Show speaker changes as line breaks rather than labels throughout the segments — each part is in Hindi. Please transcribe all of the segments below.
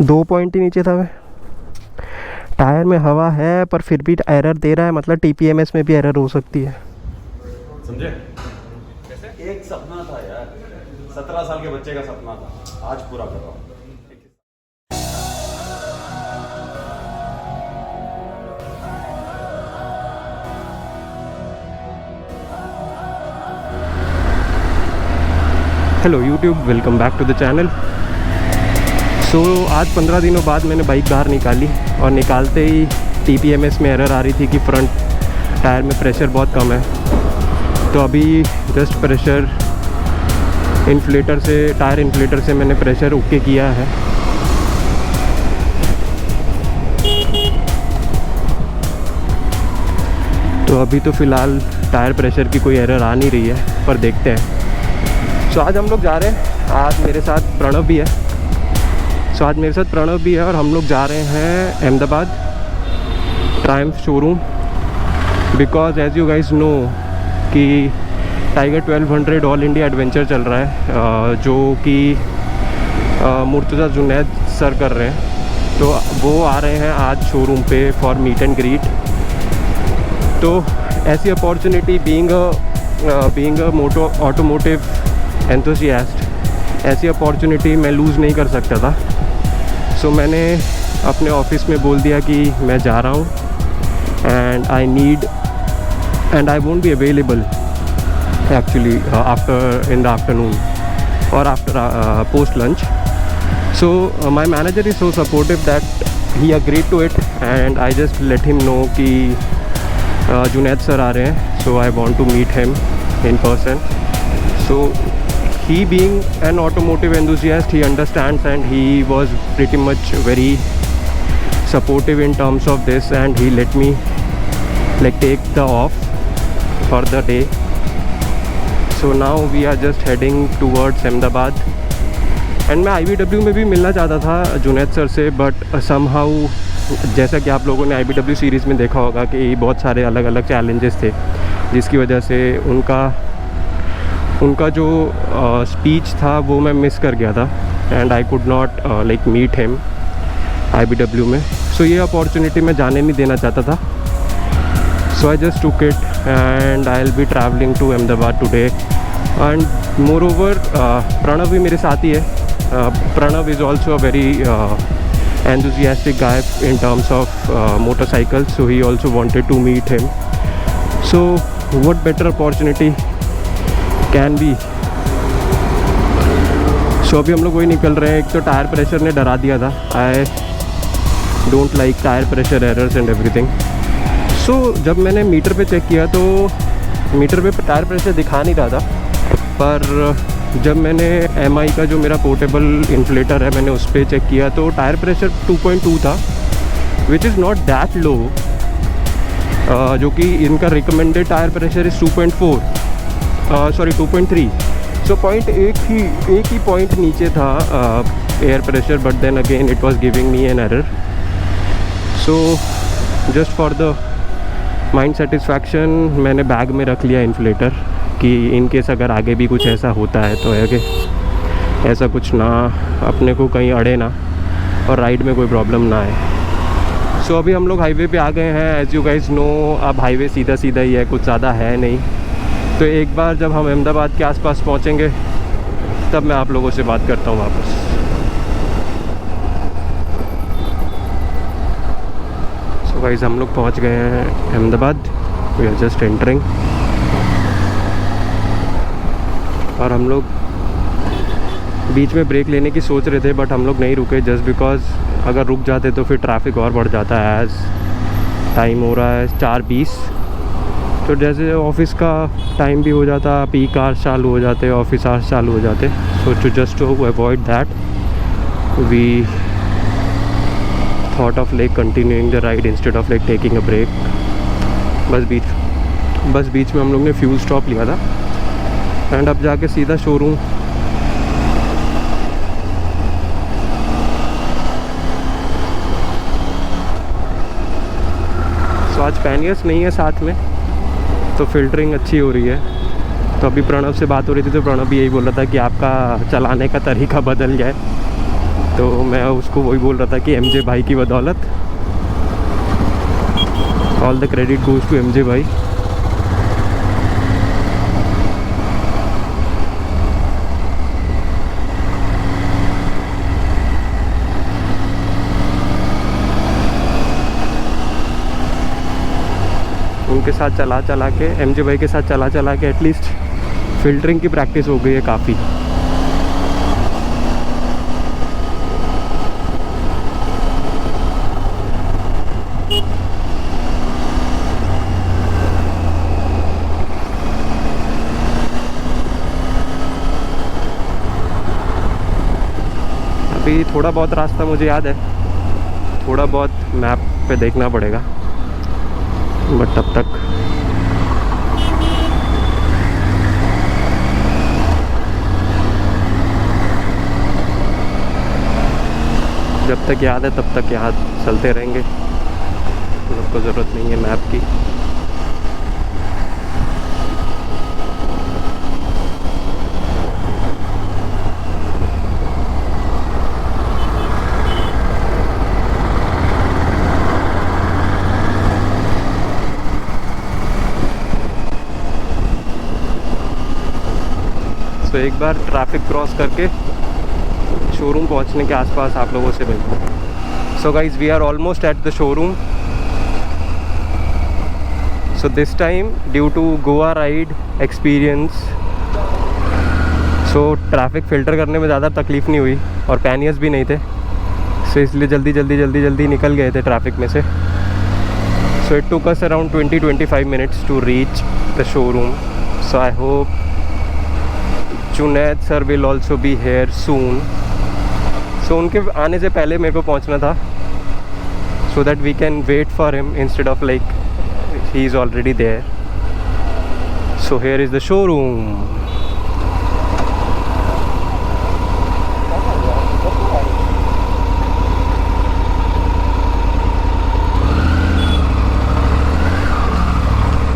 2 पॉइंट ही नीचे था मैं। टायर में हवा है पर फिर भी एरर दे रहा है, मतलब TPMS में भी एरर हो सकती है।
समझे? कैसे? एक सपना था यार, 17 साल के बच्चे का सपना था, आज पूरा कर रहा हूँ।
Hello YouTube, welcome back to the channel. So आज 15 दिनों बाद मैंने बाइक बाहर निकाली और निकालते ही TPMS में एरर आ रही थी कि फ्रंट टायर में प्रेशर बहुत कम है। तो अभी जस्ट प्रेशर इन्फ्लेटर से, टायर इन्फ्लेटर से मैंने प्रेशर ओके किया है। तो अभी तो फ़िलहाल टायर प्रेशर की कोई एरर आ नहीं रही है, पर देखते हैं। सो आज हम लोग जा रहे हैं, आज मेरे साथ प्रणव भी है। और हम लोग जा रहे हैं Ahmedabad Triumph showroom, because as you guys know कि टाइगर 1200 ऑल इंडिया एडवेंचर चल रहा है, जो कि मुर्तज़ा जुनैद सर कर रहे हैं। तो वो आ रहे हैं आज शोरूम पे फॉर मीट एंड ग्रीट। तो ऐसी opportunity being a moto automotive enthusiast, ऐसी अपॉर्चुनिटी मैं लूज़ नहीं कर सकता था। सो मैंने अपने ऑफिस में बोल दिया कि मैं जा रहा हूँ and I won't be available actually after in the afternoon और after post lunch. So my manager is so supportive that he agreed to it and I just let him know कि जुनैद सर आ रहे हैं, so I want to meet him in person. So he being an automotive enthusiast, he understands and he was pretty much very supportive in terms of this, and he let me like take the off for the day. So now we are just heading towards Ahmedabad and मैं IBW में भी मिलना चाहता था जुनैद सर से, बट somehow जैसा कि आप लोगों ने IBW सीरीज़ में देखा होगा कि बहुत सारे अलग अलग चैलेंजेस थे, जिसकी वजह से उनका जो स्पीच था वो मैं मिस कर गया था and I could not like meet him IBW में। सो ये अपॉर्चुनिटी मैं जाने नहीं देना चाहता था। So I just took it and I will be travelling to Ahmedabad today. And moreover Pranav भी मेरे साथ ही है। Pranav is also a very enthusiastic guy in terms of motorcycles, so he also wanted to meet him. So what better opportunity can be. So अभी हम लोग वही निकल रहे हैं। एक तो टायर प्रेशर ने डरा दिया था, I don't like tyre pressure errors and everything. So जब मैंने मीटर पे चेक किया तो मीटर पे टायर प्रेशर दिखा नहीं रहा था, पर जब मैंने MI का जो मेरा पोर्टेबल इन्फ्लेटर है मैंने उस पर चेक किया तो टायर प्रेशर 2.2 था, which is not that low, जो कि इनका recommended tyre pressure is 2.4 sorry 2.3। So एक ही पॉइंट नीचे था air pressure, but then again it was giving me an error. So just for the mind satisfaction मैंने बैग में रख लिया इन्फ्लेटर कि इन केस अगर आगे भी कुछ ऐसा होता है तो आगे ऐसा कुछ ना अपने को कहीं अड़े ना और राइड में कोई प्रॉब्लम ना आए। सो अभी हम लोग हाईवे पे आ गए हैं। एज़ यू गाइज नो अब हाईवे सीधा सीधा ही है, कुछ ज़्यादा है नहीं। तो एक बार जब हम अहमदाबाद के आसपास पहुंचेंगे तब मैं आप लोगों से बात करता हूं वापस। सो गाइस हम लोग पहुंच गए हैं Ahmedabad, we are just entering. और हम लोग बीच में ब्रेक लेने की सोच रहे थे, बट हम लोग नहीं रुके जस्ट बिकॉज अगर रुक जाते तो फिर ट्रैफिक और बढ़ जाता है। एज टाइम हो रहा है 4:20, तो जैसे ऑफिस का टाइम भी हो जाता, पीक आवर्स चालू हो जाते, ऑफिस आवर्स चालू हो जाते। So to just to avoid that we thought of like continuing the ride instead of like taking a break. बस बीच में हम लोग ने फ्यूल स्टॉप लिया था एंड अब जाके सीधा शोरूम। सो आज पैनियर्स नहीं है साथ में, तो फ़िल्टरिंग अच्छी हो रही है। तो अभी प्रणव से बात हो रही थी तो प्रणव भी यही बोल रहा था कि आपका चलाने का तरीका बदल गया है। तो मैं उसको वही बोल रहा था कि एमजे भाई की बदौलत, all the credit goes to MJ भाई। उनके साथ चला चला के, एमजे भाई के साथ चला चला के एटलीस्ट फ़िल्टरिंग की प्रैक्टिस हो गई है काफ़ी। अभी थोड़ा बहुत रास्ता मुझे याद है, थोड़ा बहुत मैप पे देखना पड़ेगा, बट तब तक जब तक याद है तब तक याद चलते रहेंगे, हम लोग को ज़रूरत नहीं है मैप की। तो एक बार ट्रैफिक क्रॉस करके शोरूम पहुंचने के आसपास आप लोगों से मिलता हूँ। So guys, we are almost at the showroom. So this time due to Goa ride experience, so traffic filter करने में ज़्यादा तकलीफ़ नहीं हुई और पैनियर्स भी नहीं थे, सो इसलिए जल्दी निकल गए थे ट्रैफिक में से। So it took us around 20-25 minutes to reach the showroom. So I hope Junaid sir will also be here soon. So उनके आने से पहले मेरे को पहुंचना था, so that we can wait for him instead of like he is already there. So here is the showroom.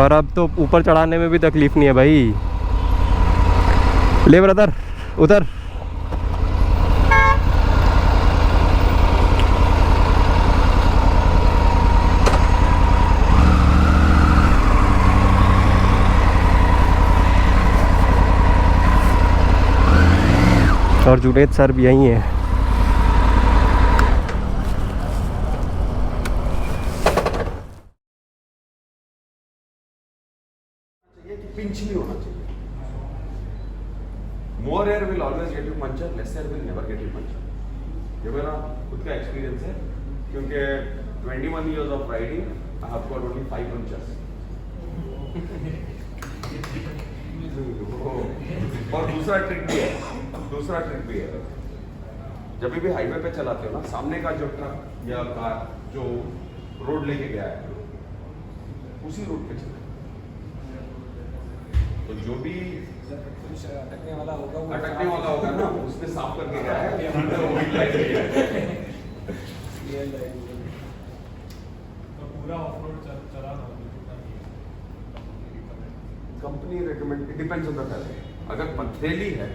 और अब तो ऊपर चढ़ाने में भी तकलीफ़ नहीं है भाई। ले ब्रदर उधर। और जुनैद सर भी यहीं है।
पिंच नहीं होना चाहिए। मोर air will always get you puncture, less air will never get you puncture. ये मेरा खुद का एक्सपीरियंस है, क्योंकि 21 years of riding, I have got only 5 punctures. और दूसरा ट्रिक भी है, जब भी हाईवे पे चलाते हो ना, सामने का जो ट्रक या कार जो रोड लेके गया है उसी रोड पे चले, तो जो भी अटकने वाला होगा ना, उसने साफ करके गया है।
पूरा ऑफ-रोड चला
company recommend, it depends on the traffic. अगर पथरीली है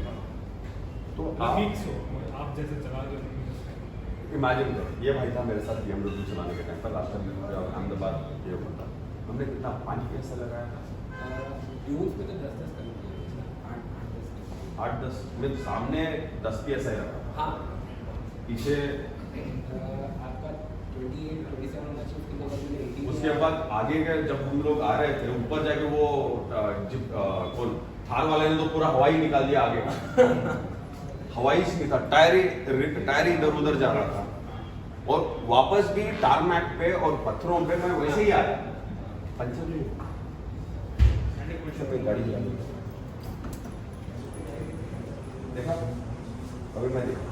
तो आप
जैसे चला रहे
इमेजिन करें, ये भाई था मेरे साथ BMW चलाने के टाइम पर, रास्ता अहमदाबाद ये होता, हमने कितना 5 पैसा लगाया था यूज पे, तो 8-10 में सामने 10 PSI रखा था। हाँ, पीछे आपका 28-27 उसके बाद आगे के जब हम लोग आ रहे थे ऊपर जाके, वो कौन थार वाले ने तो पूरा हवाई निकाल दिया आगे का। हवाई से नहीं था, टायर इधर उधर जा रहा था। और वापस भी टारमैक पे और पत्थरों पे मैं वैसे ही आया, पंचर नहीं पे गाड़ी चला देखा। अभी मैं देखा,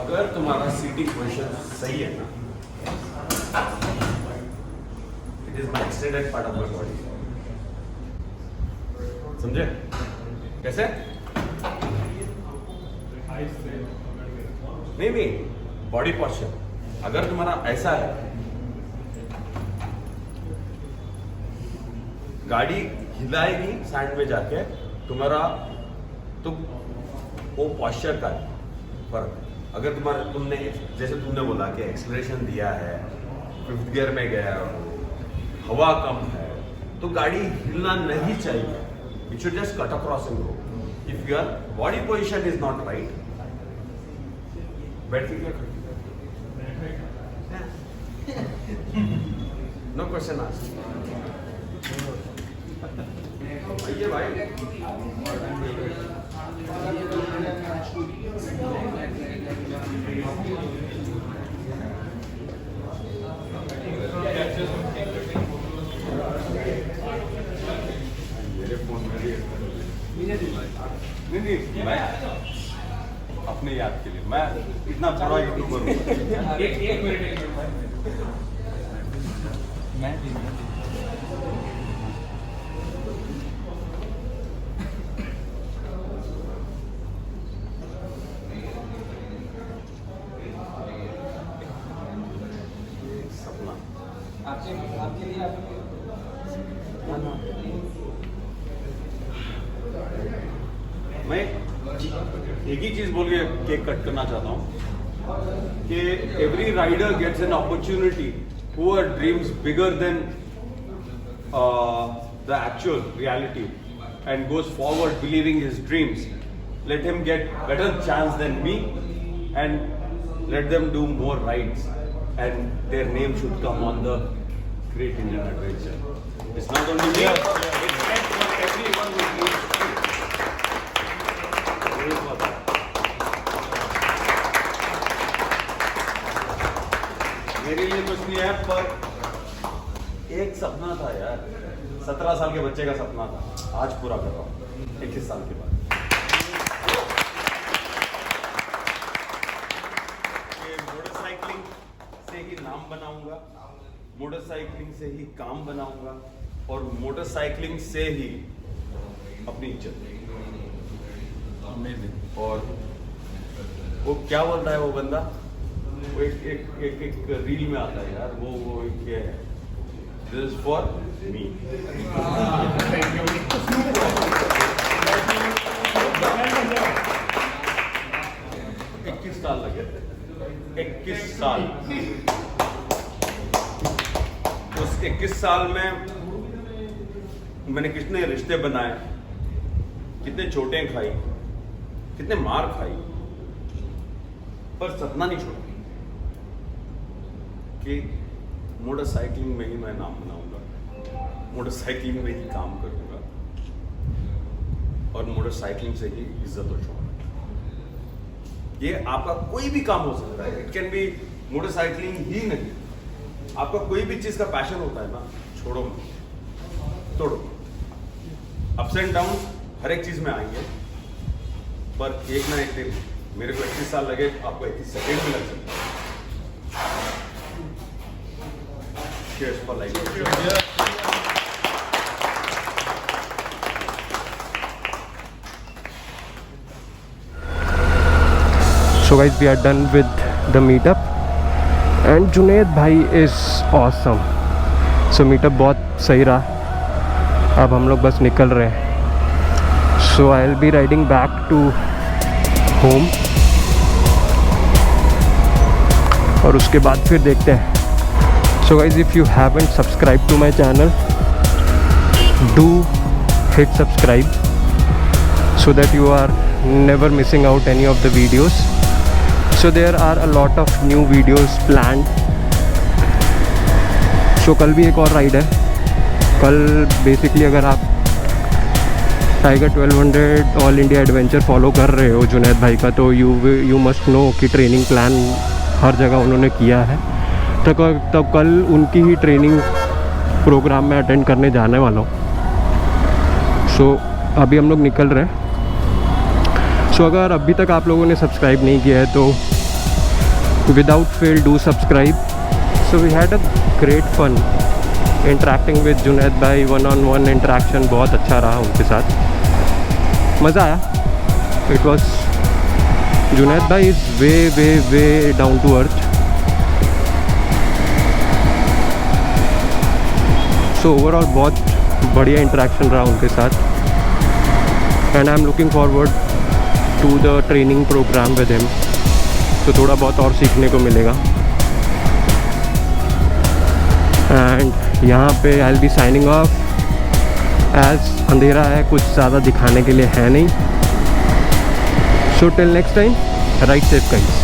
अगर तुम्हारा सीटिंग पोजीशन सही है ना, it is my extended part of my body. समझे कैसे? नहीं, बॉडी पोस्चर अगर तुम्हारा ऐसा है, गाड़ी हिलाएगी सैंड में जाके, तुम्हारा तो वो पॉस्चर का फर्क है। अगर तुमने जैसे तुमने बोला कि एक्सेलरेशन दिया है, 5th गियर में गया हो, हवा कम है, तो गाड़ी हिलना नहीं चाहिए। It should just cut across in road. If your body position is not right, बैठ के नो क्वेश्चन आस्क्ड। आइए भाई, मेरे फोन में नहीं, मैं अपने याद के लिए, मैं इतना बड़ा यूट्यूबर हूँ।
एक मिनट मैं
सपना
आपके लिए
मैं एक ही चीज बोल के केक कट करना चाहता हूँ कि every rider gets an opportunity who are dreams bigger than the actual reality and goes forward believing his dreams. Let him get better chance than me and let them do more rides and their name should come on the Great Indian Adventure. It's not only me, it's meant for everyone who dreams big. मेरे लिए कुछ नहीं है, पर एक सपना था यार, 17 साल के बच्चे का सपना था, आज पूरा कर रहा हूँ 21 साल के बाद। मोटरसाइकिलिंग से ही नाम बनाऊंगा, मोटरसाइकिलिंग से ही काम बनाऊंगा और मोटरसाइकिलिंग से ही अपनी इज्जत। और वो क्या बोलता है वो बंदा, वो एक रील में आता है यार, वो क्या है, दिस इज फॉर मी। 21 साल लगे थे, 21 साल। उस 21 साल में मैंने कितने रिश्ते बनाए, कितने चोटें खाई, कितने मार खाई, पर सपना नहीं छोड़ा कि मोटरसाइकिलिंग में ही मैं नाम बनाऊंगा, मोटरसाइकिलिंग में ही काम करूंगा और मोटरसाइकिलिंग से ही इज्जत और शौहरत। ये आपका कोई भी काम हो सकता है, इट कैन बी मोटरसाइकिलिंग ही नहीं, आपका कोई भी चीज का पैशन होता है ना, छोड़ो मत, तोड़ो। अप्स एंड डाउन हर एक चीज में आएंगे, पर एक ना एक दिन, मेरे को 21 साल लगे, आपको 21 सेकेंड भी लग सकता है। Cheers for life.
So guys, we are done with the meetup and Junaid bhai is awesome. So meetup बहुत सही रहा, अब हम लोग बस निकल रहे हैं। So I'll be riding back to home और उसके बाद फिर देखते हैं। So guys, if you haven't subscribed to my channel, do hit subscribe so that you are never missing out any of the videos. So there are a lot of new videos planned. So कल भी एक और राइड है। कल बेसिकली अगर आप tiger 1200 all India adventure follow कर रहे हो जुनैद भाई का, तो यू मस्ट नो कि ट्रेनिंग प्लान हर जगह उन्होंने किया है। तो कल उनकी ही ट्रेनिंग प्रोग्राम में अटेंड करने जाने वाला हूँ। सो अभी हम लोग निकल रहे हैं। सो अगर अभी तक आप लोगों ने सब्सक्राइब नहीं किया है तो without fail do subscribe. So we had a great fun interacting with Junaid भाई, 1-on-1 इंटरेक्शन बहुत अच्छा रहा उनके साथ, मज़ा आया। इट वॉज, जुनैद भाई is way down to earth. So overall बहुत बढ़िया इंटरेक्शन रहा उनके साथ and I am looking forward to the training programme with him, तो थोड़ा बहुत और सीखने को मिलेगा। एंड यहाँ पे I will be signing off, as अंधेरा है, कुछ ज़्यादा दिखाने के लिए है नहीं। So till next time, ride safe guys.